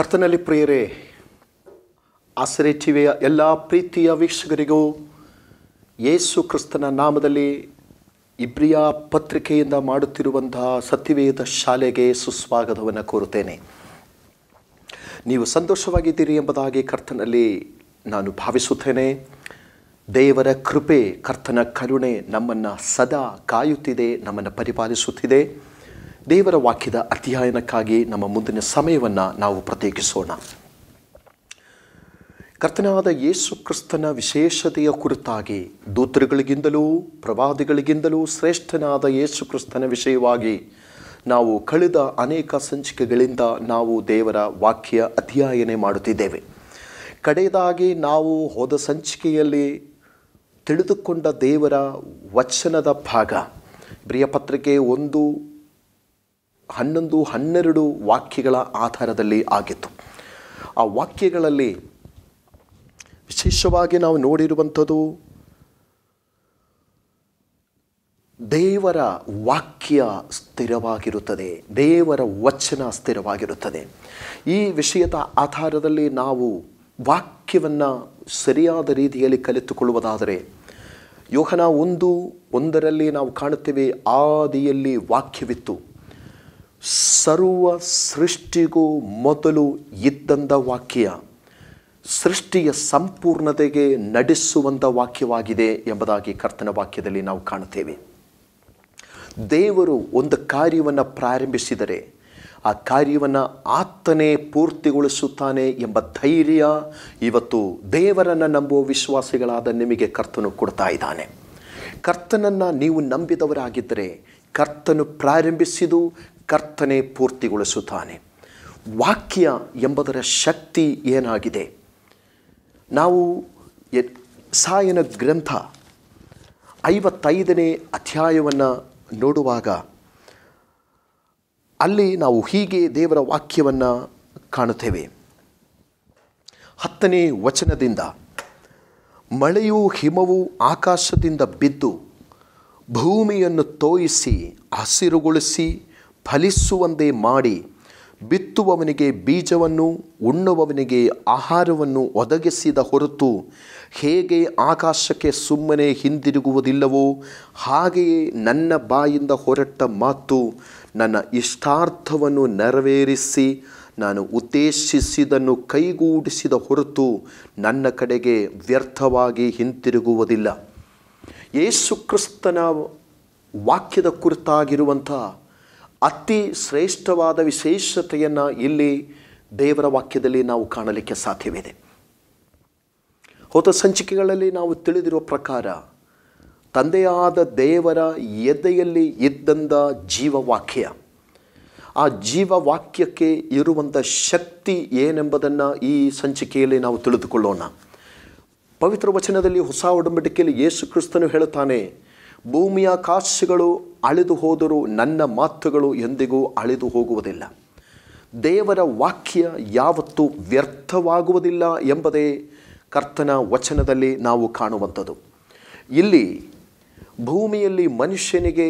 ಕರ್ತನಲ್ಲಿ ಪ್ರಿಯರೇ, ಆಸರೆ ಟಿವಿಯ ಎಲ್ಲ ಪ್ರೀತಿಯ ವೀಕ್ಷಕರಿಗೂ ಯೇಸು ಕ್ರಿಸ್ತನ ನಾಮದಲ್ಲಿ ಇಬ್ರಿಯ ಪತ್ರಿಕೆಯಿಂದ ಮಾಡುತ್ತಿರುವಂತಹ ಸತ್ಯವೇದ ಶಾಲೆಗೆ ಸುಸ್ವಾಗತವನ್ನು ಕೋರುತ್ತೇನೆ. ನೀವು ಸಂತೋಷವಾಗಿದ್ದೀರಿ ಎಂಬುದಾಗಿ ಕರ್ತನಲ್ಲಿ ನಾನು ಭಾವಿಸುತ್ತೇನೆ. ದೇವರ ಕೃಪೆ, ಕರ್ತನ ಕರುಣೆ ನಮ್ಮನ್ನು ಸದಾ ಕಾಯುತ್ತಿದೆ, ನಮ್ಮನ್ನು ಪರಿಪಾಲಿಸುತ್ತಿದೆ. ದೇವರ ವಾಕ್ಯದ ಅಧ್ಯಯನಕ್ಕಾಗಿ ನಮ್ಮ ಮುಂದಿನ ಸಮಯವನ್ನು ನಾವು ಪ್ರತ್ಯೇಕಿಸೋಣ. ಕರ್ತನಾದ ಯೇಸು ಕ್ರಿಸ್ತನ ವಿಶೇಷತೆಯ ಕುರಿತಾಗಿ ದೂತರುಗಳಿಗಿಂತಲೂ ಪ್ರವಾದಿಗಳಿಗಿಂತಲೂ ಶ್ರೇಷ್ಠನಾದ ಯೇಸು ಕ್ರಿಸ್ತನ ವಿಷಯವಾಗಿ ನಾವು ಕಳೆದ ಅನೇಕ ಸಂಚಿಕೆಗಳಿಂದ ನಾವು ದೇವರ ವಾಕ್ಯ ಅಧ್ಯಯನ ಮಾಡುತ್ತಿದ್ದೇವೆ. ಕಡೆಯದಾಗಿ ನಾವು ಹೋದ ಸಂಚಿಕೆಯಲ್ಲಿ ತಿಳಿದುಕೊಂಡ ದೇವರ ವಚನದ ಭಾಗ ಇಬ್ರಿಯ ಪತ್ರಿಕೆ 1:11-12 ವಾಕ್ಯಗಳ ಆಧಾರದಲ್ಲಿ ಆಗಿತ್ತು. ಆ ವಾಕ್ಯಗಳಲ್ಲಿ ವಿಶೇಷವಾಗಿ ನಾವು ನೋಡಿರುವಂಥದ್ದು ದೇವರ ವಾಕ್ಯ ಸ್ಥಿರವಾಗಿರುತ್ತದೆ, ದೇವರ ವಚನ ಸ್ಥಿರವಾಗಿರುತ್ತದೆ. ಈ ವಿಷಯದ ಆಧಾರದಲ್ಲಿ ನಾವು ವಾಕ್ಯವನ್ನು ಸರಿಯಾದ ರೀತಿಯಲ್ಲಿ ಕಲಿತುಕೊಳ್ಳುವುದಾದರೆ ಯೋಹನ 1:1 ನಾವು ಕಾಣುತ್ತೇವೆ, ಆದಿಯಲ್ಲಿ ವಾಕ್ಯವಿತ್ತು, ಸರ್ವ ಸೃಷ್ಟಿಗೂ ಮೊದಲು ಇದ್ದಂಥ ವಾಕ್ಯ ಸೃಷ್ಟಿಯ ಸಂಪೂರ್ಣತೆಗೆ ನಡೆಸುವಂಥ ವಾಕ್ಯವಾಗಿದೆ ಎಂಬುದಾಗಿ ಕರ್ತನ ವಾಕ್ಯದಲ್ಲಿ ನಾವು ಕಾಣುತ್ತೇವೆ. ದೇವರು ಒಂದು ಕಾರ್ಯವನ್ನು ಪ್ರಾರಂಭಿಸಿದರೆ ಆ ಕಾರ್ಯವನ್ನು ಆತನೇ ಪೂರ್ತಿಗೊಳಿಸುತ್ತಾನೆ ಎಂಬ ಧೈರ್ಯ ಇವತ್ತು ದೇವರನ್ನು ನಂಬುವ ವಿಶ್ವಾಸಿಗಳಾದ ನಿಮಗೆ ಕರ್ತನು ಕೊಡ್ತಾ ಇದ್ದಾನೆ. ಕರ್ತನನ್ನು ನೀವು ನಂಬಿದವರಾಗಿದ್ದರೆ ಕರ್ತನು ಪ್ರಾರಂಭಿಸಿದು ಕರ್ತನೇ ಪೂರ್ತಿಗೊಳಿಸುತ್ತಾನೆ. ವಾಕ್ಯ ಎಂಬುದರ ಶಕ್ತಿ ಏನಾಗಿದೆ? ನಾವು ಯೆಶಾಯನ ಗ್ರಂಥ 55ನೇ ಅಧ್ಯಾಯವನ್ನು ನೋಡುವಾಗ ಅಲ್ಲಿ ನಾವು ಹೀಗೆ ದೇವರ ವಾಕ್ಯವನ್ನು ಕಾಣುತ್ತೇವೆ. 10ನೇ ವಚನದಿಂದ, ಮಳೆಯೂ ಹಿಮವೂ ಆಕಾಶದಿಂದ ಬಿದ್ದು ಭೂಮಿಯನ್ನು ತೋಯಿಸಿ ಹಸಿರುಗೊಳಿಸಿ ಫಲಿಸುವಂತೆ ಮಾಡಿ ಬಿತ್ತುವವನಿಗೆ ಬೀಜವನ್ನು ಉಣ್ಣುವವನಿಗೆ ಆಹಾರವನ್ನು ಒದಗಿಸಿದ ಹೊರತು ಹೇಗೆ ಆಕಾಶಕ್ಕೆ ಸುಮ್ಮನೆ ಹಿಂದಿರುಗುವುದಿಲ್ಲವೋ ಹಾಗೆಯೇ ನನ್ನ ಬಾಯಿಂದ ಹೊರಟ ಮಾತು ನನ್ನ ಇಷ್ಟಾರ್ಥವನ್ನು ನೆರವೇರಿಸಿ ನಾನು ಉದ್ದೇಶಿಸಿದನ್ನು ಕೈಗೂಡಿಸಿದ ಹೊರತು ನನ್ನ ಕಡೆಗೆ ವ್ಯರ್ಥವಾಗಿ ಹಿಂತಿರುಗುವುದಿಲ್ಲ. ಯೇಸು ಕ್ರಿಸ್ತನ ವಾಕ್ಯದ ಕುರಿತಾಗಿರುವಂಥ ಅತಿ ಶ್ರೇಷ್ಠವಾದ ವಿಶೇಷತೆಯನ್ನು ಇಲ್ಲಿ ದೇವರ ವಾಕ್ಯದಲ್ಲಿ ನಾವು ಕಾಣಲಿಕ್ಕೆ ಸಾಧ್ಯವಿದೆ. ಹೋದ ಸಂಚಿಕೆಗಳಲ್ಲಿ ನಾವು ತಿಳಿದಿರುವ ಪ್ರಕಾರ ತಂದೆಯಾದ ದೇವರ ಎದೆಯಲ್ಲಿ ಇದ್ದಂಥ ಜೀವವಾಕ್ಯ, ಆ ಜೀವವಾಕ್ಯಕ್ಕೆ ಇರುವಂಥ ಶಕ್ತಿ ಏನೆಂಬುದನ್ನು ಈ ಸಂಚಿಕೆಯಲ್ಲಿ ನಾವು ತಿಳಿದುಕೊಳ್ಳೋಣ. ಪವಿತ್ರ ವಚನದಲ್ಲಿ ಹೊಸ ಒಡಂಬಡಿಕೆಯಲ್ಲಿ ಯೇಸು ಕ್ರಿಸ್ತನು ಹೇಳುತ್ತಾನೆ, ಭೂಮಿಯ ಆಕಾಶಗಳು ಅಳಿದು ಹೋದರೂ ನನ್ನ ಮಾತುಗಳು ಎಂದಿಗೂ ಅಳಿದು ಹೋಗುವುದಿಲ್ಲ. ದೇವರ ವಾಕ್ಯ ಯಾವತ್ತೂ ವ್ಯರ್ಥವಾಗುವುದಿಲ್ಲ ಎಂಬುದೇ ಕರ್ತನ ವಚನದಲ್ಲಿ ನಾವು ಕಾಣುವಂಥದ್ದು. ಇಲ್ಲಿ ಭೂಮಿಯಲ್ಲಿ ಮನುಷ್ಯನಿಗೆ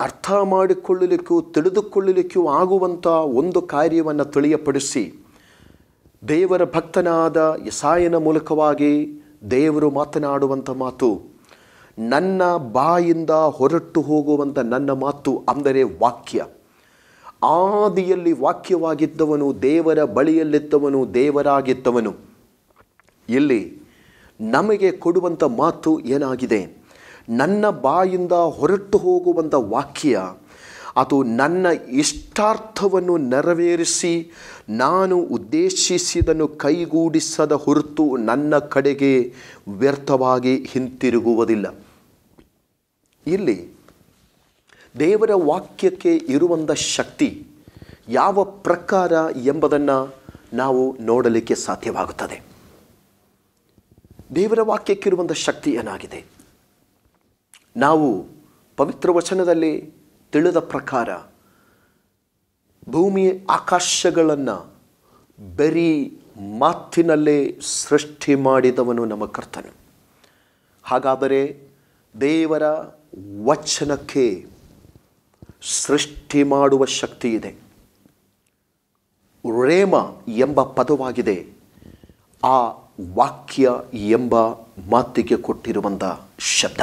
ಅರ್ಥ ಮಾಡಿಕೊಳ್ಳಲಿಕ್ಕೂ ತಿಳಿದುಕೊಳ್ಳಲಿಕ್ಕೂ ಆಗುವಂಥ ಒಂದು ಕಾರ್ಯವನ್ನು ತಿಳಿಯಪಡಿಸಿ ದೇವರ ಭಕ್ತನಾದ ಯೆಶಾಯನ ಮೂಲಕವಾಗಿ ದೇವರು ಮಾತನಾಡುವಂಥ ಮಾತು, ನನ್ನ ಬಾಯಿಂದ ಹೊರಟು ಹೋಗುವಂಥ ನನ್ನ ಮಾತು ಅಂದರೆ ವಾಕ್ಯ. ಆದಿಯಲ್ಲಿ ವಾಕ್ಯವಾಗಿದ್ದವನು, ದೇವರ ಬಳಿಯಲ್ಲಿದ್ದವನು, ದೇವರಾಗಿದ್ದವನು. ಇಲ್ಲಿ ನಮಗೆ ಕೊಡುವಂಥ ಮಾತು ಏನಾಗಿದೆ? ನನ್ನ ಬಾಯಿಂದ ಹೊರಟು ಹೋಗುವಂಥ ವಾಕ್ಯ ಅದು ನನ್ನ ಇಷ್ಟಾರ್ಥವನ್ನು ನೆರವೇರಿಸಿ ನಾನು ಉದ್ದೇಶಿಸಿದನ್ನು ಕೈಗೂಡಿಸದ ಹೊರತು ನನ್ನ ಕಡೆಗೆ ವ್ಯರ್ಥವಾಗಿ ಹಿಂತಿರುಗುವುದಿಲ್ಲ. ಇಲ್ಲಿ ದೇವರ ವಾಕ್ಯಕ್ಕೆ ಇರುವಂಥ ಶಕ್ತಿ ಯಾವ ಪ್ರಕಾರ ಎಂಬುದನ್ನು ನಾವು ನೋಡಲಿಕ್ಕೆ ಸಾಧ್ಯವಾಗುತ್ತದೆ. ದೇವರ ವಾಕ್ಯಕ್ಕಿರುವಂಥ ಶಕ್ತಿ ಏನಾಗಿದೆ? ನಾವು ಪವಿತ್ರ ವಚನದಲ್ಲಿ ತಿಳಿದ ಪ್ರಕಾರ ಭೂಮಿ ಆಕಾಶಗಳನ್ನು ಬರೀ ಮಾತಿನಲ್ಲೇ ಸೃಷ್ಟಿ ಮಾಡಿದವನು ನಮ್ಮ ಕರ್ತನು. ಹಾಗಾದರೆ ದೇವರ ವಚನಕ್ಕೆ ಸೃಷ್ಟಿ ಮಾಡುವ ಶಕ್ತಿ ಇದೆ. ರೇಮ ಎಂಬ ಪದವಾಗಿದೆ ಆ ವಾಕ್ಯ ಎಂಬ ಮಾತಿಗೆ ಕೊಟ್ಟಿರುವಂಥ ಶಬ್ದ.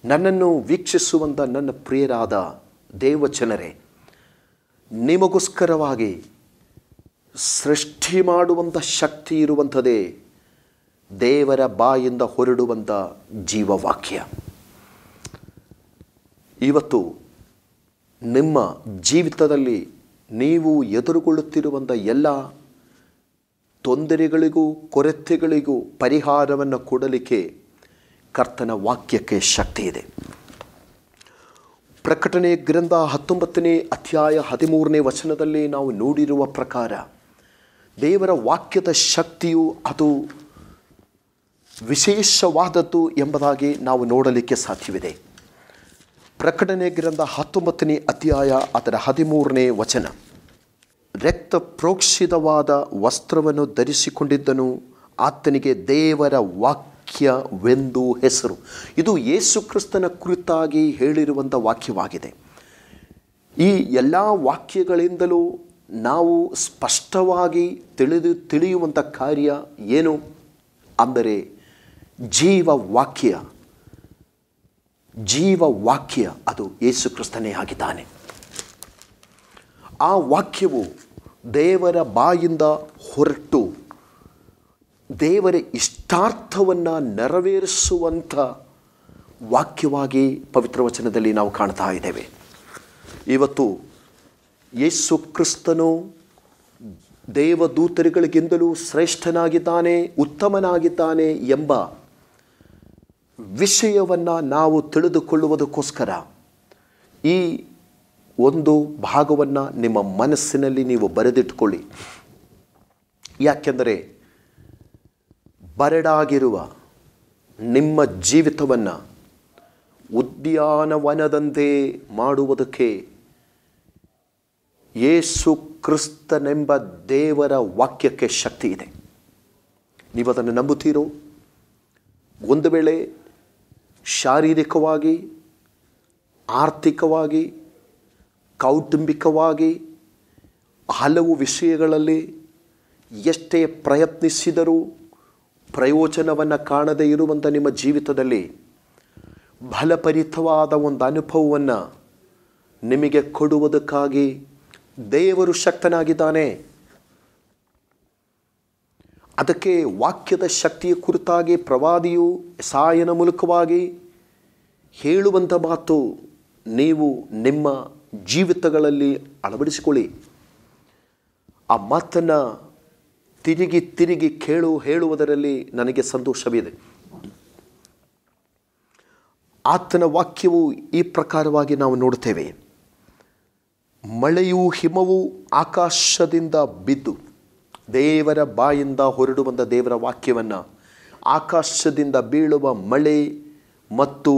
ನನ್ನನ್ನು ವೀಕ್ಷಿಸುವಂಥ ನನ್ನ ಪ್ರಿಯರಾದ ದೇವಜನರೇ, ನಿಮಗೋಸ್ಕರವಾಗಿ ಸೃಷ್ಟಿ ಮಾಡುವಂಥ ಶಕ್ತಿ ಇರುವಂಥದ್ದೇ ದೇವರ ಬಾಯಿಂದ ಹೊರಡುವಂಥ ಜೀವವಾಕ್ಯ. ಇವತ್ತು ನಿಮ್ಮ ಜೀವಿತದಲ್ಲಿ ನೀವು ಎದುರುಗೊಳ್ಳುತ್ತಿರುವಂಥ ಎಲ್ಲ ತೊಂದರೆಗಳಿಗೂ ಕೊರತೆಗಳಿಗೂ ಪರಿಹಾರವನ್ನು ಕೊಡಲಿಕ್ಕೆ ಕರ್ತನ ವಾಕ್ಯಕ್ಕೆ ಶಕ್ತಿ ಇದೆ. ಪ್ರಕಟಣೆ ಗ್ರಂಥ 19ನೇ ಅಧ್ಯಾಯ 13ನೇ ವಚನದಲ್ಲಿ ನಾವು ನೋಡಿರುವ ಪ್ರಕಾರ ದೇವರ ವಾಕ್ಯದ ಶಕ್ತಿಯು ಅದು ವಿಶೇಷವಾದದ್ದು ಎಂಬುದಾಗಿ ನಾವು ನೋಡಲಿಕ್ಕೆ ಸಾಧ್ಯವಿದೆ. ಪ್ರಕಟಣೆ ಗ್ರಂಥ 19ನೇ ಅಧ್ಯಾಯ ಅದರ 13ನೇ ವಚನ, ರಕ್ತ ಪ್ರೋಕ್ಷಿತವಾದ ವಸ್ತ್ರವನ್ನು ಧರಿಸಿಕೊಂಡಿದ್ದನು, ಆತನಿಗೆ ದೇವರ ವಾಕ್ಯವೆಂದು ಹೆಸರು. ಇದು ಯೇಸು ಕ್ರಿಸ್ತನ ಕುರಿತಾಗಿ ಹೇಳಿರುವಂಥ ವಾಕ್ಯವಾಗಿದೆ. ಈ ಎಲ್ಲ ವಾಕ್ಯಗಳಿಂದಲೂ ನಾವು ಸ್ಪಷ್ಟವಾಗಿ ತಿಳಿಯುವಂಥ ಕಾರ್ಯ ಏನು ಅಂದರೆ ಜೀವವಾಕ್ಯ ಅದು ಯೇಸು ಕ್ರಿಸ್ತನೇ ಆಗಿದ್ದಾನೆ. ಆ ವಾಕ್ಯವು ದೇವರ ಬಾಯಿಂದ ಹೊರಟು ದೇವರ ಇಷ್ಟಾರ್ಥವನ್ನು ನೆರವೇರಿಸುವಂಥ ವಾಕ್ಯವಾಗಿ ಪವಿತ್ರ ವಚನದಲ್ಲಿ ನಾವು ಕಾಣ್ತಾ ಇದ್ದೇವೆ. ಇವತ್ತು ಯೇಸು ಕ್ರಿಸ್ತನು ದೇವದೂತರುಗಳಿಗಿಂತಲೂ ಶ್ರೇಷ್ಠನಾಗಿದ್ದಾನೆ, ಉತ್ತಮನಾಗಿದ್ದಾನೆ ಎಂಬ ವಿಷಯವನ್ನು ನಾವು ತಿಳಿದುಕೊಳ್ಳುವುದಕ್ಕೋಸ್ಕರ ಈ ಒಂದು ಭಾಗವನ್ನು ನಿಮ್ಮ ಮನಸ್ಸಿನಲ್ಲಿ ನೀವು ಬರೆದಿಟ್ಟುಕೊಳ್ಳಿ. ಯಾಕೆಂದರೆ ಬರಡಾಗಿರುವ ನಿಮ್ಮ ಜೀವಿತವನ್ನು ಉದ್ಯಾನವನದಂತೆ ಮಾಡುವುದಕ್ಕೆ ಯೇಸು ಕ್ರಿಸ್ತನೆಂಬ ದೇವರ ವಾಕ್ಯಕ್ಕೆ ಶಕ್ತಿ ಇದೆ. ನೀವು ಅದನ್ನು ನಂಬುತ್ತೀರೋ? ಒಂದು ವೇಳೆ ಶಾರೀರಿಕವಾಗಿ, ಆರ್ಥಿಕವಾಗಿ, ಕೌಟುಂಬಿಕವಾಗಿ ಹಲವು ವಿಷಯಗಳಲ್ಲಿ ಎಷ್ಟೇ ಪ್ರಯತ್ನಿಸಿದರೂ ಪ್ರಯೋಜನವನ್ನು ಕಾಣದೇ ಇರುವಂಥ ನಿಮ್ಮ ಜೀವಿತದಲ್ಲಿ ಫಲಭರಿತವಾದ ಒಂದು ಅನುಭವವನ್ನು ನಿಮಗೆ ಕೊಡುವುದಕ್ಕಾಗಿ ದೇವರು ಶಕ್ತನಾಗಿದ್ದಾನೆ. ಅದಕ್ಕೆ ವಾಕ್ಯದ ಶಕ್ತಿಯ ಕುರಿತಾಗಿ ಪ್ರವಾದಿಯು ಯೆಶಾಯನ ಮೂಲಕವಾಗಿ ಹೇಳುವಂಥ ಮಾತು ನೀವು ನಿಮ್ಮ ಜೀವಿತಗಳಲ್ಲಿ ಅಳವಡಿಸಿಕೊಳ್ಳಿ. ಆ ಮಾತನ್ನು ತಿರುಗಿ ಹೇಳುವುದರಲ್ಲಿ ನನಗೆ ಸಂತೋಷವಿದೆ. ಆತನ ವಾಕ್ಯವು ಈ ಪ್ರಕಾರವಾಗಿ ನಾವು ನೋಡುತ್ತೇವೆ. ಮಳೆಯೂ ಹಿಮವೂ ಆಕಾಶದಿಂದ ಬಿದ್ದು, ದೇವರ ಬಾಯಿಂದ ಹೊರಡುವಂಥ ದೇವರ ವಾಕ್ಯವನ್ನು ಆಕಾಶದಿಂದ ಬೀಳುವ ಮಳೆ ಮತ್ತು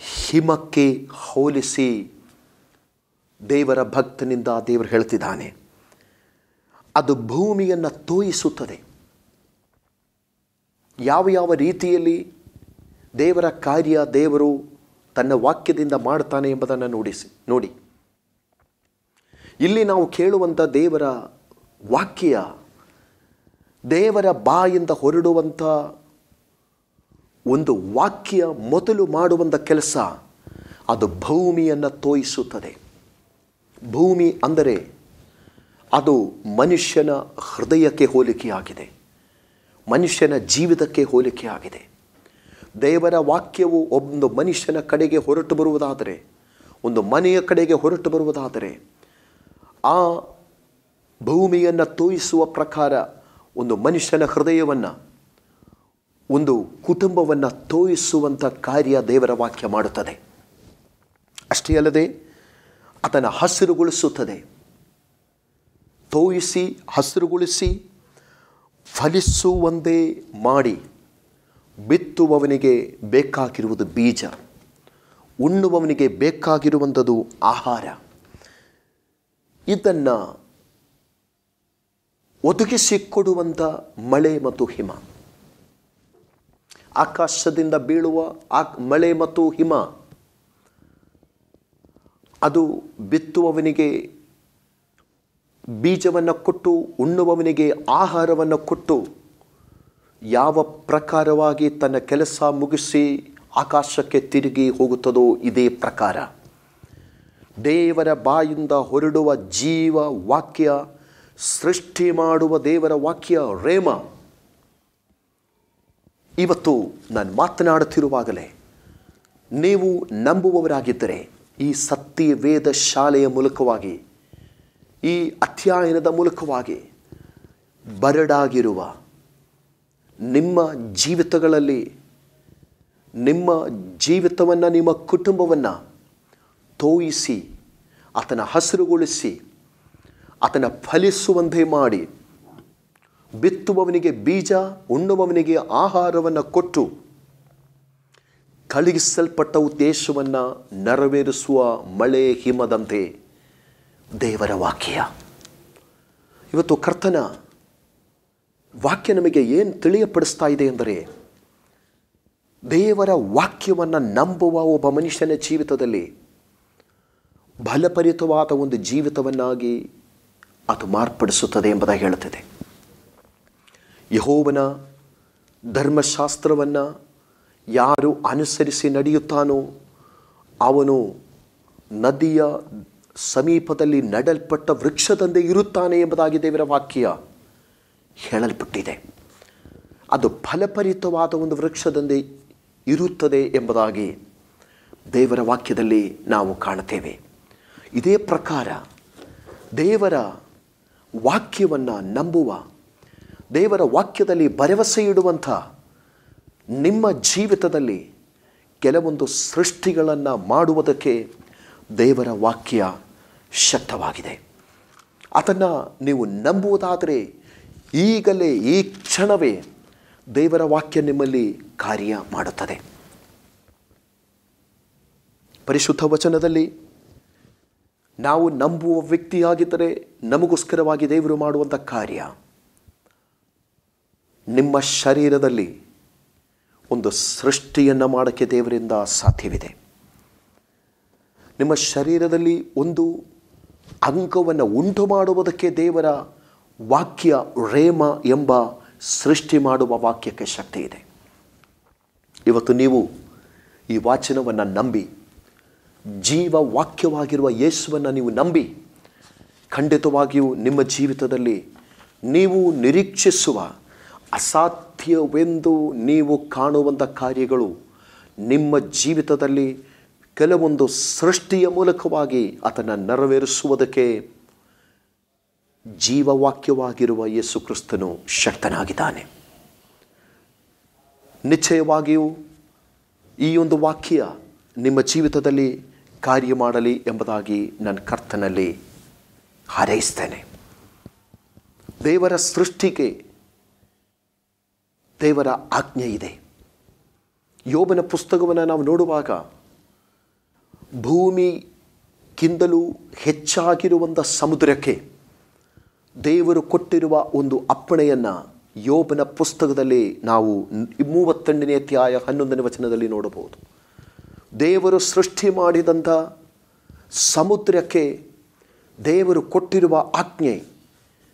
ಹಿಮಕ್ಕೆ ಹೋಲಿಸಿ ದೇವರ ಭಕ್ತನಿಂದ ದೇವರು ಹೇಳ್ತಿದ್ದಾನೆ. ಅದು ಭೂಮಿಯನ್ನು ತೋಯಿಸುತ್ತದೆ. ಯಾವ ರೀತಿಯಲ್ಲಿ ದೇವರ ಕಾರ್ಯ ದೇವರು ತನ್ನ ವಾಕ್ಯದಿಂದ ಮಾಡ್ತಾನೆ ಎಂಬುದನ್ನು ನೋಡಿ. ಇಲ್ಲಿ ನಾವು ಕೇಳುವಂಥ ದೇವರ ವಾಕ್ಯ ದೇವರ ಬಾಯಿಂದ ಹೊರಡುವಂಥ ಒಂದು ವಾಕ್ಯ ಮೊದಲು ಮಾಡುವಂಥ ಕೆಲಸ ಅದು ಭೂಮಿಯನ್ನು ತೋಯಿಸುತ್ತದೆ. ಭೂಮಿ ಅಂದರೆ ಅದು ಮನುಷ್ಯನ ಹೃದಯಕ್ಕೆ ಹೋಲಿಕೆಯಾಗಿದೆ, ಮನುಷ್ಯನ ಜೀವಿತಕ್ಕೆ ಹೋಲಿಕೆಯಾಗಿದೆ. ದೇವರ ವಾಕ್ಯವು ಒಂದು ಮನುಷ್ಯನ ಕಡೆಗೆ ಹೊರಟು ಬರುವುದಾದರೆ, ಒಂದು ಮನೆಯ ಕಡೆಗೆ ಹೊರಟು ಬರುವುದಾದರೆ, ಆ ಭೂಮಿಯನ್ನು ತೋಯಿಸುವ ಪ್ರಕಾರ ಒಂದು ಮನುಷ್ಯನ ಹೃದಯವನ್ನು, ಒಂದು ಕುಟುಂಬವನ್ನು ತೋಯಿಸುವಂಥ ಕಾರ್ಯ ದೇವರ ವಾಕ್ಯ ಮಾಡುತ್ತದೆ. ಅಷ್ಟೇ ಅಲ್ಲದೆ ಅದನ್ನು ಹಸಿರುಗೊಳಿಸುತ್ತದೆ. ತೋಯಿಸಿ ಹಸಿರುಗೊಳಿಸಿ ಫಲಿಸುವಂತೆ ಮಾಡಿ, ಬಿತ್ತುವವನಿಗೆ ಬೇಕಾಗಿರುವುದು ಬೀಜ, ಉಣ್ಣುವವನಿಗೆ ಬೇಕಾಗಿರುವಂಥದ್ದು ಆಹಾರ. ಇದನ್ನು ಒದಗಿಸಿಕೊಡುವಂಥ ಮಳೆ ಮತ್ತು ಹಿಮ, ಆಕಾಶದಿಂದ ಬೀಳುವ ಮಳೆ ಮತ್ತು ಹಿಮ ಅದು ಬಿತ್ತುವವನಿಗೆ ಬೀಜವನ್ನು ಕೊಟ್ಟು ಉಣ್ಣುವವನಿಗೆ ಆಹಾರವನ್ನು ಕೊಟ್ಟು ಯಾವ ಪ್ರಕಾರವಾಗಿ ತನ್ನ ಕೆಲಸ ಮುಗಿಸಿ ಆಕಾಶಕ್ಕೆ ತಿರುಗಿ ಹೋಗುತ್ತದೋ ಇದೇ ಪ್ರಕಾರ ದೇವರ ಬಾಯಿಂದ ಹೊರಡುವ ಜೀವ ವಾಕ್ಯ, ಸೃಷ್ಟಿ ಮಾಡುವ ದೇವರ ವಾಕ್ಯ ರೇಮ. ಇವತ್ತು ನಾನು ಮಾತನಾಡುತ್ತಿರುವಾಗಲೇ ನೀವು ನಂಬುವವರಾಗಿದ್ದರೆ ಈ ಸತ್ಯ ವೇದ ಶಾಲೆಯ ಮೂಲಕವಾಗಿ, ಈ ಅಧ್ಯಯನದ ಮೂಲಕವಾಗಿ ಬರಡಾಗಿರುವ ನಿಮ್ಮ ಜೀವಿತಗಳಲ್ಲಿ, ನಿಮ್ಮ ಜೀವಿತವನ್ನು, ನಿಮ್ಮ ಕುಟುಂಬವನ್ನು ತೋಯಿಸಿ, ಆತನ ಹಸಿರುಗೊಳಿಸಿ, ಆತನ ಫಲಿಸುವಂತೆ ಮಾಡಿ, ಬಿತ್ತುವವನಿಗೆ ಬೀಜ, ಉಣ್ಣುವವನಿಗೆ ಆಹಾರವನ್ನು ಕೊಟ್ಟು ಕಳುಹಿಸಲ್ಪಟ್ಟ ಉದ್ದೇಶವನ್ನು ನೆರವೇರಿಸುವ ಮಳೆ ಹಿಮದಂತೆ ದೇವರ ವಾಕ್ಯ. ಇವತ್ತು ಕರ್ತನ ವಾಕ್ಯ ನಮಗೆ ಏನು ತಿಳಿಯಪಡಿಸ್ತಾ ಇದೆ ಎಂದರೆ, ದೇವರ ವಾಕ್ಯವನ್ನು ನಂಬುವ ಒಬ್ಬ ಮನುಷ್ಯನ ಜೀವಿತದಲ್ಲಿ ಫಲಭರಿತವಾದ ಒಂದು ಜೀವಿತವನ್ನಾಗಿ ಅದು ಮಾರ್ಪಡಿಸುತ್ತದೆ ಎಂಬುದಾಗಿ ಹೇಳುತ್ತದೆ. ಯೆಹೋವನ ಧರ್ಮಶಾಸ್ತ್ರವನ್ನು ಯಾರು ಅನುಸರಿಸಿ ನಡೆಯುತ್ತಾನೋ ಅವನು ನದಿಯ ಸಮೀಪದಲ್ಲಿ ನೆಡಲ್ಪಟ್ಟ ವೃಕ್ಷದಂತೆ ಇರುತ್ತಾನೆ ಎಂಬುದಾಗಿ ದೇವರ ವಾಕ್ಯ ಹೇಳಲ್ಪಟ್ಟಿದೆ. ಅದು ಫಲಭರಿತವಾದ ಒಂದು ವೃಕ್ಷದಂತೆ ಇರುತ್ತದೆ ಎಂಬುದಾಗಿ ದೇವರ ವಾಕ್ಯದಲ್ಲಿ ನಾವು ಕಾಣುತ್ತೇವೆ. ಇದೇ ಪ್ರಕಾರ ದೇವರ ವಾಕ್ಯವನ್ನು ನಂಬುವ, ದೇವರ ವಾಕ್ಯದಲ್ಲಿ ಭರವಸೆ ಇಡುವಂಥ ನಿಮ್ಮ ಜೀವಿತದಲ್ಲಿ ಕೆಲವೊಂದು ಸೃಷ್ಟಿಗಳನ್ನು ಮಾಡುವುದಕ್ಕೆ ದೇವರ ವಾಕ್ಯ ಶಕ್ತವಾಗಿದೆ. ಅದನ್ನು ನೀವು ನಂಬುವುದಾದರೆ ಈಗಲೇ, ಈ ಕ್ಷಣವೇ ದೇವರ ವಾಕ್ಯ ನಿಮ್ಮಲ್ಲಿ ಕಾರ್ಯ ಮಾಡುತ್ತದೆ. ಪರಿಶುದ್ಧ ವಚನದಲ್ಲಿ ನಾವು ನಂಬುವ ವ್ಯಕ್ತಿಯಾಗಿದ್ದರೆ ನಮಗೋಸ್ಕರವಾಗಿ ದೇವರು ಮಾಡುವಂಥ ಕಾರ್ಯ, ನಿಮ್ಮ ಶರೀರದಲ್ಲಿ ಒಂದು ಸೃಷ್ಟಿಯನ್ನು ಮಾಡೋಕ್ಕೆ ದೇವರಿಂದ ಸಾಧ್ಯವಿದೆ. ನಿಮ್ಮ ಶರೀರದಲ್ಲಿ ಒಂದು ಅಂಗವನ್ನು ಉಂಟು ಮಾಡುವುದಕ್ಕೆ ದೇವರ ವಾಕ್ಯ ರೇಮ ಎಂಬ ಸೃಷ್ಟಿ ಮಾಡುವ ವಾಕ್ಯಕ್ಕೆ ಶಕ್ತಿ ಇದೆ. ಇವತ್ತು ನೀವು ಈ ವಾಚನವನ್ನು ನಂಬಿ, ಜೀವ ವಾಕ್ಯವಾಗಿರುವ ಯೇಸುವನ್ನು ನೀವು ನಂಬಿ, ಖಂಡಿತವಾಗಿಯೂ ನಿಮ್ಮ ಜೀವಿತದಲ್ಲಿ ನೀವು ನಿರೀಕ್ಷಿಸುವ ಅಸಾಧ್ಯವೆಂದು ನೀವು ಕಾಣುವಂಥ ಕಾರ್ಯಗಳು ನಿಮ್ಮ ಜೀವಿತದಲ್ಲಿ ಕೆಲವೊಂದು ಸೃಷ್ಟಿಯ ಮೂಲಕವಾಗಿ ಅದನ್ನು ನೆರವೇರಿಸುವುದಕ್ಕೆ ಜೀವವಾಕ್ಯವಾಗಿರುವ ಯೇಸು ಕ್ರಿಸ್ತನು ಶಕ್ತನಾಗಿದ್ದಾನೆ. ನಿಶ್ಚಯವಾಗಿಯೂ ಈ ಒಂದು ವಾಕ್ಯ ನಿಮ್ಮ ಜೀವಿತದಲ್ಲಿ ಕಾರ್ಯ ಮಾಡಲಿ ಎಂಬುದಾಗಿ ನನ್ನ ಕರ್ತನಲ್ಲಿ ಹಾರೈಸ್ತೇನೆ. ದೇವರ ಸೃಷ್ಟಿಗೆ ದೇವರ ಆಜ್ಞೆ ಇದೆ. ಯೋಬನ ಪುಸ್ತಕವನ್ನು ನಾವು ನೋಡುವಾಗ ಭೂಮಿಗಿಂತಲೂ ಹೆಚ್ಚಾಗಿರುವಂಥ ಸಮುದ್ರಕ್ಕೆ ದೇವರು ಕೊಟ್ಟಿರುವ ಒಂದು ಅಪ್ಪಣೆಯನ್ನು ಯೋಬನ ಪುಸ್ತಕದಲ್ಲಿ ನಾವು 38ನೇ ಅಧ್ಯಾಯ 11ನೇ ವಚನದಲ್ಲಿ ನೋಡಬಹುದು. ದೇವರು ಸೃಷ್ಟಿ ಮಾಡಿದಂಥ ಸಮುದ್ರಕ್ಕೆ ದೇವರು ಕೊಟ್ಟಿರುವ ಆಜ್ಞೆ,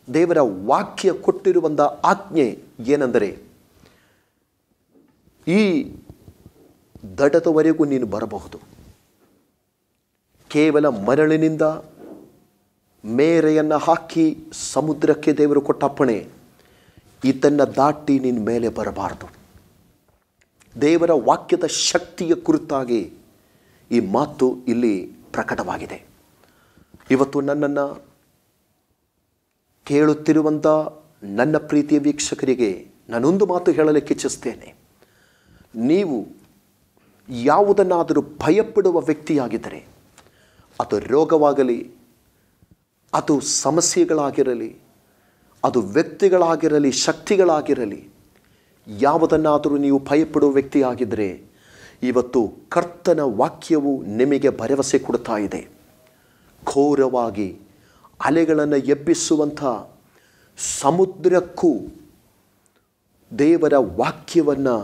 ದೇವರ ವಾಕ್ಯ ಕೊಟ್ಟಿರುವಂಥ ಆಜ್ಞೆ ಏನೆಂದರೆ, ಈ ದಡದವರೆಗೂ ನೀನು ಬರಬಹುದು, ಕೇವಲ ಮರಳಿನಿಂದ ಮೇರೆಯನ್ನು ಹಾಕಿ ಸಮುದ್ರಕ್ಕೆ ದೇವರು ಕೊಟ್ಟ ಅಪ್ಪಣೆ, ಇದನ್ನು ದಾಟಿ ನಿನ್ನ ಮೇಲೆ ಬರಬಾರದು. ದೇವರ ವಾಕ್ಯದ ಶಕ್ತಿಯ ಕುರಿತಾಗಿ ಈ ಮಾತು ಇಲ್ಲಿ ಪ್ರಕಟವಾಗಿದೆ. ಇವತ್ತು ನನ್ನನ್ನು ಕೇಳುತ್ತಿರುವಂಥ ನನ್ನ ಪ್ರೀತಿಯ ವೀಕ್ಷಕರಿಗೆ ನಾನೊಂದು ಮಾತು ಹೇಳಲಿಕ್ಕೆ ಇಚ್ಛಿಸ್ತೇನೆ. ನೀವು ಯಾವುದನ್ನಾದರೂ ಭಯಪಡುವ ವ್ಯಕ್ತಿಯಾಗಿದ್ದರೆ, ಅದು ರೋಗವಾಗಲಿ, ಅದು ಸಮಸ್ಯೆಗಳಾಗಿರಲಿ, ಅದು ವ್ಯಕ್ತಿಗಳಾಗಿರಲಿ, ಶಕ್ತಿಗಳಾಗಿರಲಿ, ಯಾವುದನ್ನಾದರೂ ನೀವು ಭಯಪಡುವ ವ್ಯಕ್ತಿಯಾಗಿದ್ದರೆ ಇವತ್ತು ಕರ್ತನ ವಾಕ್ಯವು ನಿಮಗೆ ಭರವಸೆ ಕೊಡ್ತಾ ಇದೆ. ಘೋರವಾಗಿ ಅಲೆಗಳನ್ನು ಎಬ್ಬಿಸುವಂಥ ಸಮುದ್ರಕ್ಕೂ ದೇವರ ವಾಕ್ಯವನ್ನು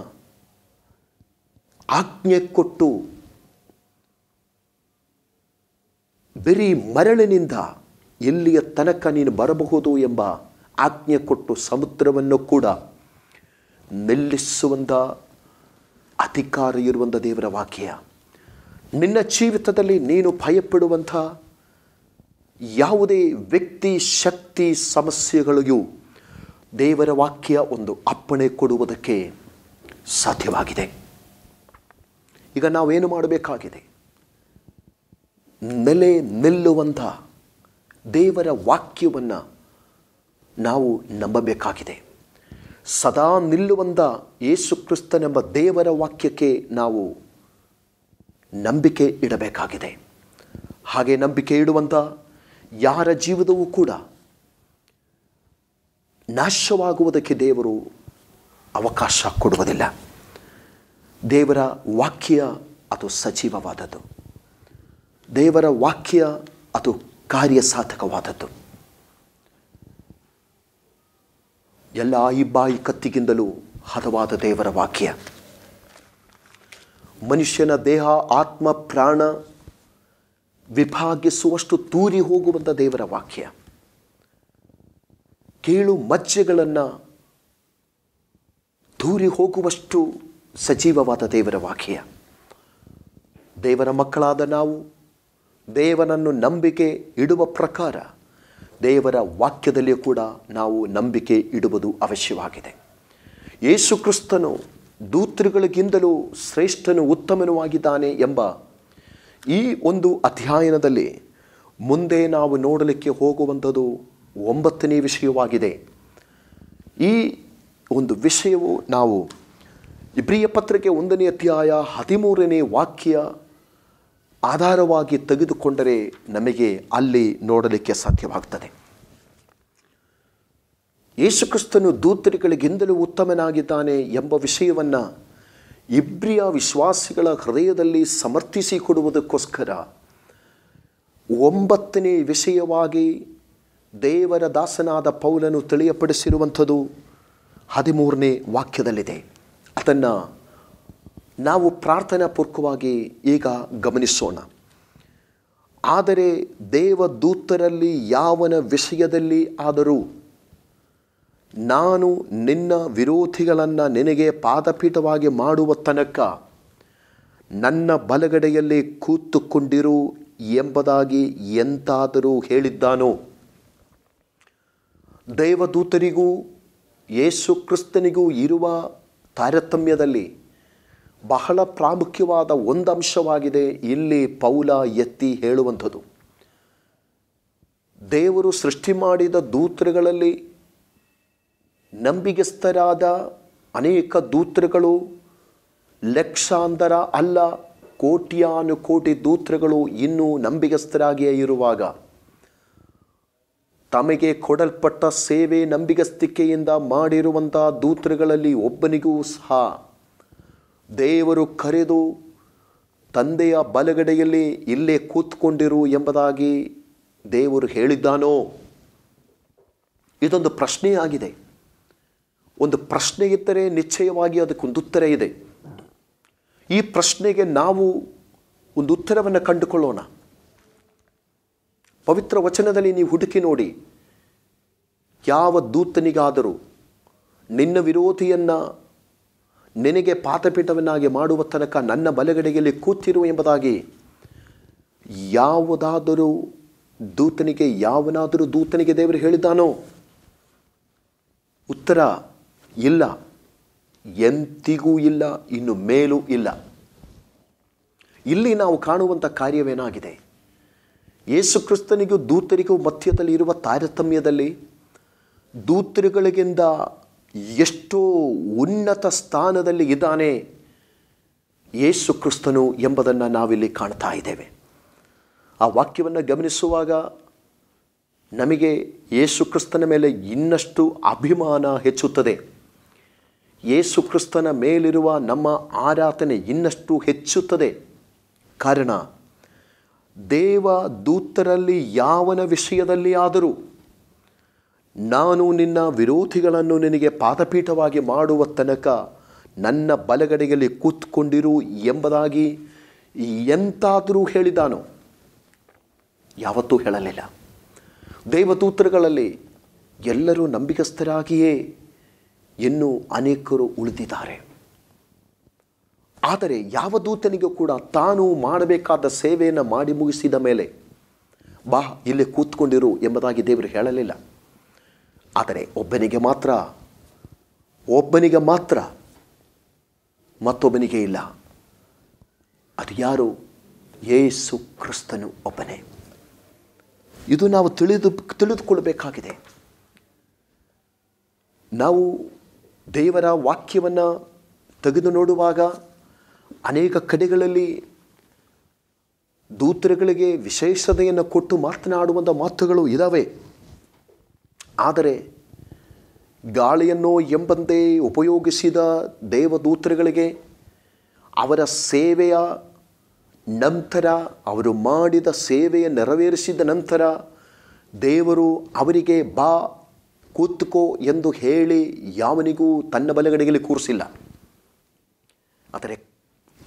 ಆಜ್ಞೆ ಕೊಟ್ಟು ಬರೀ ಮರಳಿನಿಂದ ಎಲ್ಲಿಯ ತನಕ ನೀನು ಬರಬಹುದು ಎಂಬ ಆಜ್ಞೆ ಕೊಟ್ಟು ಸಮುದ್ರವನ್ನು ಕೂಡ ನಿಲ್ಲಿಸುವಂಥ ಅಧಿಕಾರ ಇರುವಂಥ ದೇವರ ವಾಕ್ಯ. ನಿನ್ನ ಜೀವಿತದಲ್ಲಿ ನೀನು ಭಯಪಡುವಂಥ ಯಾವುದೇ ವ್ಯಕ್ತಿ, ಶಕ್ತಿ, ಸಮಸ್ಯೆಗಳಿಗೂ ದೇವರ ವಾಕ್ಯ ಒಂದು ಅಪ್ಪಣೆ ಕೊಡುವುದಕ್ಕೆ ಸಾಧ್ಯವಾಗಿದೆ. ಈಗ ನಾವೇನು ಮಾಡಬೇಕಾಗಿದೆ? ನೆಲೆ ನಿಲ್ಲುವಂಥ ದೇವರ ವಾಕ್ಯವನ್ನು ನಾವು ನಂಬಬೇಕಾಗಿದೆ. ಸದಾ ನಿಲ್ಲುವಂಥ ಯೇಸು ಕ್ರಿಸ್ತನೆಂಬ ದೇವರ ವಾಕ್ಯಕ್ಕೆ ನಾವು ನಂಬಿಕೆ ಇಡಬೇಕಾಗಿದೆ. ಹಾಗೆ ನಂಬಿಕೆ ಇಡುವಂಥ ಯಾರ ಜೀವಿತವೂ ಕೂಡ ನಾಶವಾಗುವುದಕ್ಕೆ ದೇವರು ಅವಕಾಶ ಕೊಡುವುದಿಲ್ಲ. ದೇವರ ವಾಕ್ಯ ಅದು ಸಜೀವವಾದದ್ದು. ದೇವರ ವಾಕ್ಯ ಅದು ಕಾರ್ಯಸಾಧಕವಾದದ್ದು. ಎಲ್ಲ ಇಬ್ಬಾಯಿ ಕತ್ತಿಗಿಂತಲೂ ಹದವಾದ ದೇವರ ವಾಕ್ಯ. ಮನುಷ್ಯನ ದೇಹ, ಆತ್ಮ, ಪ್ರಾಣ ವಿಭಾಗಿಸುವಷ್ಟು ತೂರಿ ಹೋಗುವಂಥ ದೇವರ ವಾಕ್ಯ. ಕೀಳು ಮಜ್ಜೆಗಳನ್ನು ತೂರಿ ಹೋಗುವಷ್ಟು ಸಜೀವವಾದ ದೇವರ ವಾಕ್ಯ. ದೇವರ ಮಕ್ಕಳಾದ ನಾವು ದೇವನನ್ನು ನಂಬಿಕೆ ಇಡುವ ಪ್ರಕಾರ ದೇವರ ವಾಕ್ಯದಲ್ಲಿ ಕೂಡ ನಾವು ನಂಬಿಕೆ ಇಡುವುದು ಅವಶ್ಯವಾಗಿದೆ. ಯೇಸು ಕ್ರಿಸ್ತನು ದೂತರುಗಳಿಗಿಂತಲೂ ಶ್ರೇಷ್ಠನು, ಉತ್ತಮನೂ ಆಗಿದ್ದಾನೆ ಎಂಬ ಈ ಒಂದು ಅಧ್ಯಯನದಲ್ಲಿ ಮುಂದೆ ನಾವು ನೋಡಲಿಕ್ಕೆ ಹೋಗುವಂಥದ್ದು 9ನೇ ವಿಷಯವಾಗಿದೆ. ಈ ಒಂದು ವಿಷಯವು ನಾವು ಇಬ್ರಿಯ ಪತ್ರಿಕೆ 1ನೇ ಅಧ್ಯಾಯ 13ನೇ ವಾಕ್ಯ ಆಧಾರವಾಗಿ ತೆಗೆದುಕೊಂಡರೆ ನಮಗೆ ಅಲ್ಲಿ ನೋಡಲಿಕ್ಕೆ ಸಾಧ್ಯವಾಗ್ತದೆ. ಯೇಸು ಕ್ರಿಸ್ತನು ದೂತರುಗಳಿಗಿಂತಲೂ ಉತ್ತಮನಾಗಿದ್ದಾನೆ ಎಂಬ ವಿಷಯವನ್ನು ಇಬ್ರಿಯ ವಿಶ್ವಾಸಿಗಳ ಹೃದಯದಲ್ಲಿ ಸಮರ್ಥಿಸಿಕೊಡುವುದಕ್ಕೋಸ್ಕರ 9ನೇ ವಿಷಯವಾಗಿ ದೇವರ ದಾಸನಾದ ಪೌಲನು ತಿಳಿಯಪಡಿಸಿರುವಂಥದ್ದು 13ನೇ ವಾಕ್ಯದಲ್ಲಿದೆ. ಅದನ್ನು ನಾವು ಪ್ರಾರ್ಥನಾ ಪೂರ್ವಕವಾಗಿ ಈಗ ಗಮನಿಸೋಣ. ಆದರೆ ದೇವದೂತರಲ್ಲಿ ಯಾವನ ವಿಷಯದಲ್ಲಿ ಆದರೂ ನಾನು ನಿನ್ನ ವಿರೋಧಿಗಳನ್ನು ನಿನಗೆ ಪಾದಪೀಠವಾಗಿ ಮಾಡುವ ತನಕ ನನ್ನ ಬಲಗಡೆಯಲ್ಲಿ ಕೂತುಕೊಂಡಿರು ಎಂಬುದಾಗಿ ಎಂತಾದರೂ ಹೇಳಿದ್ದಾನೋ. ದೇವದೂತರಿಗೂ ಯೇಸು ಕ್ರಿಸ್ತನಿಗೂ ಇರುವ ತಾರತಮ್ಯದಲ್ಲಿ ಬಹಳ ಪ್ರಾಮುಖ್ಯವಾದ ಒಂದು ಅಂಶವಾಗಿದೆ ಇಲ್ಲಿ ಪೌಲ ಎತ್ತಿ ಹೇಳುವಂಥದ್ದು. ದೇವರು ಸೃಷ್ಟಿ ಮಾಡಿದ ದೂತರುಗಳಲ್ಲಿ ನಂಬಿಗಸ್ತರಾದ ಅನೇಕ ದೂತರುಗಳು ಲಕ್ಷಾಂತರ ಅಲ್ಲ, ಕೋಟ್ಯಾನುಕೋಟಿ ದೂತರುಗಳು ಇನ್ನೂ ನಂಬಿಗಸ್ತರಾಗಿಯೇ ಇರುವಾಗ ತಮಗೆ ಕೊಡಲ್ಪಟ್ಟ ಸೇವೆ ನಂಬಿಗಸ್ತಿಕೆಯಿಂದ ಮಾಡಿರುವಂಥ ದೂತರುಗಳಲ್ಲಿ ಒಬ್ಬನಿಗೂ ಸಹ ದೇವರು ಕರೆದು ತಂದೆಯ ಬಲಗಡೆಯಲ್ಲಿ ಇಲ್ಲೇ ಕೂತ್ಕೊಂಡಿರು ಎಂಬುದಾಗಿ ದೇವರು ಹೇಳಿದ್ದಾನೋ? ಇದೊಂದು ಪ್ರಶ್ನೆಯಾಗಿದೆ. ಒಂದು ಪ್ರಶ್ನೆ ಇದ್ದರೆ ನಿಶ್ಚಯವಾಗಿ ಅದಕ್ಕೊಂದು ಉತ್ತರ ಇದೆ. ಈ ಪ್ರಶ್ನೆಗೆ ನಾವು ಒಂದು ಉತ್ತರವನ್ನು ಕಂಡುಕೊಳ್ಳೋಣ. ಪವಿತ್ರ ವಚನದಲ್ಲಿ ನೀವು ಹುಡುಕಿ ನೋಡಿ, ಯಾವ ದೂತನಿಗಾದರೂ ನಿನ್ನ ವಿರೋಧಿಯನ್ನು ನಿನಗೆ ಪಾದಪೀಠವನ್ನಾಗಿ ಮಾಡುವ ತನಕ ನನ್ನ ಬಲಗಡೆಯಲ್ಲಿ ಕೂತಿರು ಎಂಬುದಾಗಿ ಯಾವುದಾದರೂ ದೂತನಿಗೆ ದೇವರು ಹೇಳಿದ್ದಾನೋ? ಉತ್ತರ ಇಲ್ಲ, ಎಂದಿಗೂ ಇಲ್ಲ, ಇನ್ನು ಮೇಲೂ ಇಲ್ಲ. ಇಲ್ಲಿ ನಾವು ಕಾಣುವಂಥ ಕಾರ್ಯವೇನಾಗಿದೆ? ಯೇಸು ಕ್ರಿಸ್ತನಿಗೂ ದೂತರಿಗೂ ಮಧ್ಯದಲ್ಲಿ ಇರುವ ತಾರತಮ್ಯದಲ್ಲಿ ದೂತರುಗಳಿಗಿಂತ ಎಷ್ಟೋ ಉನ್ನತ ಸ್ಥಾನದಲ್ಲಿ ಇದ್ದಾನೆ ಯೇಸು ಕ್ರಿಸ್ತನು ಎಂಬುದನ್ನು ನಾವಿಲ್ಲಿ ಕಾಣ್ತಾ ಇದ್ದೇವೆ. ಆ ವಾಕ್ಯವನ್ನು ಗಮನಿಸುವಾಗ ನಮಗೆ ಯೇಸು ಕ್ರಿಸ್ತನ ಮೇಲೆ ಇನ್ನಷ್ಟು ಅಭಿಮಾನ ಹೆಚ್ಚುತ್ತದೆ. ಯೇಸು ಕ್ರಿಸ್ತನ ಮೇಲಿರುವ ನಮ್ಮ ಆರಾಧನೆ ಇನ್ನಷ್ಟು ಹೆಚ್ಚುತ್ತದೆ. ಕಾರಣ ದೇವ ದೂತರಲ್ಲಿ ಯಾವನ ವಿಷಯದಲ್ಲಿ ಆದರೂ ನಾನು ನಿನ್ನ ವಿರೋಧಿಗಳನ್ನು ನಿನಗೆ ಪಾದಪೀಠವಾಗಿ ಮಾಡುವ ತನಕ ನನ್ನ ಬಲಗಡೆಯಲ್ಲಿ ಕೂತ್ಕೊಂಡಿರು ಎಂಬುದಾಗಿ ಎಂತಾದರೂ ಹೇಳಿದಾನೋ? ಯಾವತ್ತೂ ಹೇಳಲಿಲ್ಲ. ದೇವದೂತರುಗಳಲ್ಲಿ ಎಲ್ಲರೂ ನಂಬಿಗಸ್ತರಾಗಿಯೇ ಇನ್ನೂ ಅನೇಕರು ಉಳಿದಿದ್ದಾರೆ. ಆದರೆ ಯಾವ ದೂತನಿಗೂ ಕೂಡ ತಾನು ಮಾಡಬೇಕಾದ ಸೇವೆಯನ್ನು ಮಾಡಿ ಮುಗಿಸಿದ ಮೇಲೆ ಬಾ ಇಲ್ಲೇ ಕೂತ್ಕೊಂಡಿರು ಎಂಬುದಾಗಿ ದೇವರು ಹೇಳಲಿಲ್ಲ. ಆದರೆ ಒಬ್ಬನಿಗೆ ಮಾತ್ರ ಮತ್ತೊಬ್ಬನಿಗೆ ಇಲ್ಲ. ಅದು ಯಾರು? ಯೇಸು ಕ್ರಿಸ್ತನು ಒಬ್ಬನೇ. ಇದು ನಾವು ತಿಳಿದುಕೊಳ್ಳಬೇಕಾಗಿದೆ. ನಾವು ದೇವರ ವಾಕ್ಯವನ್ನು ತೆಗೆದು ನೋಡುವಾಗ ಅನೇಕ ಕಡೆಗಳಲ್ಲಿ ದೂತರುಗಳಿಗೆ ವಿಶೇಷತೆಯನ್ನು ಕೊಟ್ಟು ಮಾತನಾಡುವಂಥ ಮಾತುಗಳು ಇದ್ದಾವೆ. ಆದರೆ ಗಾಳಿಯನ್ನು ಎಂಬಂತೆ ಉಪಯೋಗಿಸಿದ ದೇವದೂತರುಗಳಿಗೆ ಅವರ ಸೇವೆಯ ನಂತರ, ಅವರು ಮಾಡಿದ ಸೇವೆಯ ನೆರವೇರಿಸಿದ ನಂತರ ದೇವರು ಅವರಿಗೆ ಬಾ ಕೂತ್ಕೋ ಎಂದು ಹೇಳಿ ಯಾವನಿಗೂ ತನ್ನ ಬಲಗಡೆಯಲ್ಲಿ ಕೂರಿಸಿಲ್ಲ. ಆದರೆ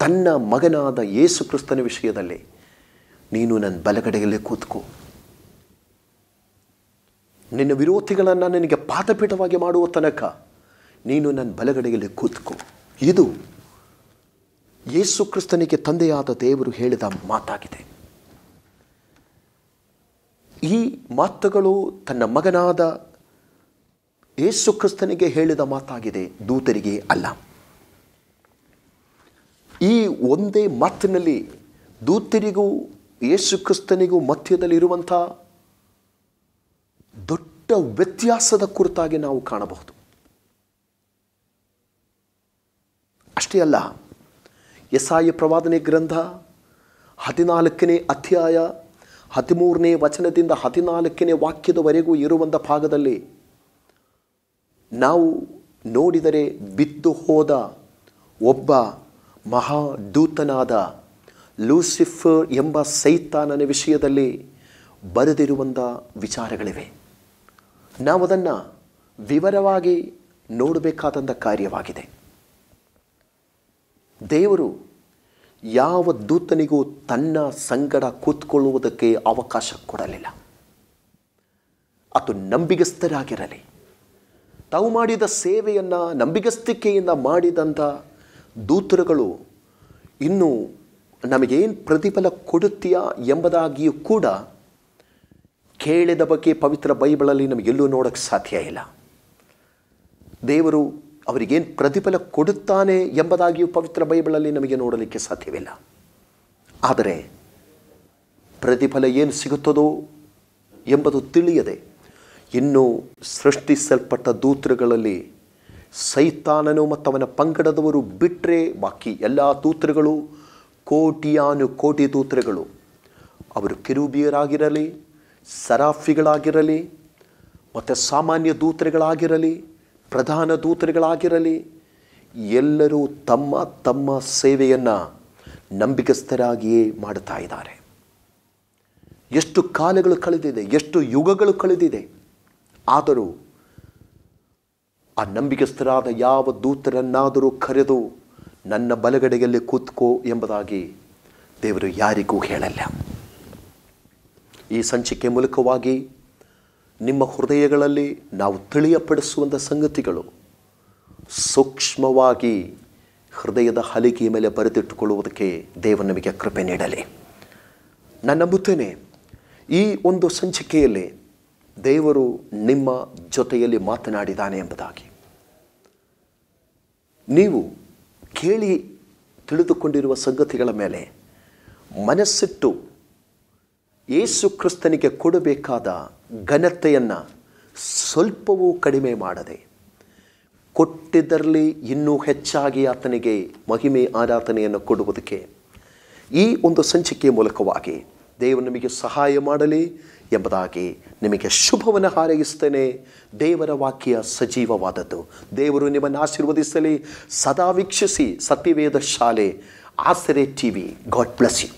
ತನ್ನ ಮಗನಾದ ಯೇಸು ಕ್ರಿಸ್ತನ ವಿಷಯದಲ್ಲಿ ನೀನು ನನ್ನ ಬಲಗಡೆಯಲ್ಲಿ ಕೂತ್ಕೋ, ನಿನ್ನ ವಿರೋಧಿಗಳನ್ನು ನನಗೆ ಪಾದಪೀಠವಾಗಿ ಮಾಡುವ ತನಕ ನೀನು ನನ್ನ ಬಲಗಡೆಯಲ್ಲಿ ಕೂತ್ಕೋ. ಇದು ಯೇಸು ಕ್ರಿಸ್ತನಿಗೆ ತಂದೆಯಾದ ದೇವರು ಹೇಳಿದ ಮಾತಾಗಿದೆ. ಈ ಮಾತುಗಳು ತನ್ನ ಮಗನಾದ ಯೇಸು ಕ್ರಿಸ್ತನಿಗೆ ಹೇಳಿದ ಮಾತಾಗಿದೆ, ದೂತರಿಗೆ ಅಲ್ಲ. ಈ ಒಂದೇ ಮಾತಿನಲ್ಲಿ ದೂತರಿಗೂ ಯೇಸು ಕ್ರಿಸ್ತನಿಗೂ ಮಧ್ಯದಲ್ಲಿರುವಂಥ ದೊಡ್ಡ ವ್ಯತ್ಯಾಸದ ಕುರಿತಾಗಿ ನಾವು ಕಾಣಬಹುದು. ಅಷ್ಟೇ ಅಲ್ಲ, ಯೆಶಾಯ ಪ್ರವಾದನೆ ಗ್ರಂಥ 14ನೇ ಅಧ್ಯಾಯ 13ನೇ ವಚನದಿಂದ 14ನೇ ವಾಕ್ಯದವರೆಗೂ ಇರುವಂಥ ಭಾಗದಲ್ಲಿ ನಾವು ನೋಡಿದರೆ ಬಿದ್ದು ಹೋದ ಒಬ್ಬ ಮಹಾದೂತನಾದ ಲೂಸಿಫರ್ ಎಂಬ ಸೈತಾನನ ವಿಷಯದಲ್ಲಿ ಬರೆದಿರುವಂಥ ವಿಚಾರಗಳಿವೆ. ನಾವು ಅದನ್ನು ವಿವರವಾಗಿ ನೋಡಬೇಕಾದಂಥ ಕಾರ್ಯವಾಗಿದೆ. ದೇವರು ಯಾವ ದೂತನಿಗೂ ತನ್ನ ಸಂಗಡ ಕೂತ್ಕೊಳ್ಳುವುದಕ್ಕೆ ಅವಕಾಶ ಕೊಡಲಿಲ್ಲ. ಅದು ನಂಬಿಗಸ್ತರಾಗಿರಲಿ, ತಾವು ಮಾಡಿದ ಸೇವೆಯನ್ನು ನಂಬಿಗಸ್ತಿಕೆಯಿಂದ ಮಾಡಿದಂಥ ದೂತರುಗಳು ಇನ್ನು ನಮಗೇನು ಪ್ರತಿಫಲ ಕೊಡುತ್ತೀಯಾ ಎಂಬುದಾಗಿಯೂ ಕೂಡ ಕೇಳಿದ ಬಗ್ಗೆ ಪವಿತ್ರ ಬೈಬಲಲ್ಲಿ ನಮಗೆಲ್ಲೂ ನೋಡೋಕ್ಕೆ ಸಾಧ್ಯ ಇಲ್ಲ. ದೇವರು ಅವರಿಗೇನು ಪ್ರತಿಫಲ ಕೊಡುತ್ತಾನೆ ಎಂಬುದಾಗಿಯೂ ಪವಿತ್ರ ಬೈಬಲಲ್ಲಿ ನಮಗೆ ನೋಡಲಿಕ್ಕೆ ಸಾಧ್ಯವಿಲ್ಲ. ಆದರೆ ಪ್ರತಿಫಲ ಏನು ಸಿಗುತ್ತದೋ ಎಂಬುದು ತಿಳಿಯದೆ ಇನ್ನೂ ಸೃಷ್ಟಿಸಲ್ಪಟ್ಟ ದೂತರುಗಳಲ್ಲಿ ಸೈತಾನನು ಮತ್ತು ಅವನ ಪಂಗಡದವರು ಬಿಟ್ಟರೆ ಬಾಕಿ ಎಲ್ಲ ದೂತರುಗಳು ಕೋಟಿಯಾನು ಕೋಟಿ ದೂತರುಗಳು, ಅವರು ಕೆರೂಬಿಯರಾಗಿರಲಿ, ಸರಾಫಿಗಳಾಗಿರಲಿ, ಮತ್ತು ಸಾಮಾನ್ಯ ದೂತರುಗಳಾಗಿರಲಿ, ಪ್ರಧಾನ ದೂತರುಗಳಾಗಿರಲಿ, ಎಲ್ಲರೂ ತಮ್ಮ ತಮ್ಮ ಸೇವೆಯನ್ನು ನಂಬಿಗಸ್ತರಾಗಿಯೇ ಮಾಡುತ್ತಾ ಇದ್ದಾರೆ. ಎಷ್ಟು ಕಾಲಗಳು ಕಳೆದಿದೆ, ಎಷ್ಟು ಯುಗಗಳು ಕಳೆದಿದೆ, ಆದರೂ ಆ ನಂಬಿಗಸ್ತರಾದ ಯಾವ ದೂತರನ್ನಾದರೂ ಕರೆದು ನನ್ನ ಬಲಗಡೆಯಲ್ಲಿ ಕೂತ್ಕೋ ಎಂಬುದಾಗಿ ದೇವರು ಯಾರಿಗೂ ಹೇಳಲ್ಲ. ಈ ಸಂಚಿಕೆ ಮೂಲಕವಾಗಿ ನಿಮ್ಮ ಹೃದಯಗಳಲ್ಲಿ ನಾವು ತಿಳಿಯಪಡಿಸುವಂಥ ಸಂಗತಿಗಳು ಸೂಕ್ಷ್ಮವಾಗಿ ಹೃದಯದ ಹಲಿಗೆಯ ಮೇಲೆ ಬರೆದಿಟ್ಟುಕೊಳ್ಳುವುದಕ್ಕೆ ದೇವರು ನಮಗೆ ಕೃಪೆ ನೀಡಲಿ. ನಾನು ನಂಬುತ್ತೇನೆ ಈ ಒಂದು ಸಂಚಿಕೆಯಲ್ಲಿ ದೇವರು ನಿಮ್ಮ ಜೊತೆಯಲ್ಲಿ ಮಾತನಾಡಿದ್ದಾನೆ ಎಂಬುದಾಗಿ. ನೀವು ಕೇಳಿ ತಿಳಿದುಕೊಂಡಿರುವ ಸಂಗತಿಗಳ ಮೇಲೆ ಮನಸ್ಸಿಟ್ಟು ಯೇಸು ಕ್ರಿಸ್ತನಿಗೆ ಕೊಡಬೇಕಾದ ಘನತೆಯನ್ನು ಸ್ವಲ್ಪವೂ ಕಡಿಮೆ ಮಾಡದೆ ಕೊಟ್ಟಿದ್ದರಲ್ಲಿ ಇನ್ನೂ ಹೆಚ್ಚಾಗಿ ಆತನಿಗೆ ಮಹಿಮೆ ಆರಾಧನೆಯನ್ನು ಕೊಡುವುದಕ್ಕೆ ಈ ಒಂದು ಸಂಚಿಕೆಯ ಮೂಲಕವಾಗಿ ದೇವರು ನಿಮಗೆ ಸಹಾಯ ಮಾಡಲಿ ಎಂಬುದಾಗಿ ನಿಮಗೆ ಶುಭವನ್ನು ಹಾರೈಸ್ತೇನೆ. ದೇವರ ವಾಕ್ಯ ಸಜೀವವಾದದ್ದು. ದೇವರು ನಿಮ್ಮನ್ನು ಆಶೀರ್ವದಿಸಲಿ. ಸದಾ ವೀಕ್ಷಿಸಿ ಸತ್ಯವೇದ ಶಾಲೆ ಆಸರೆ TV. God bless you.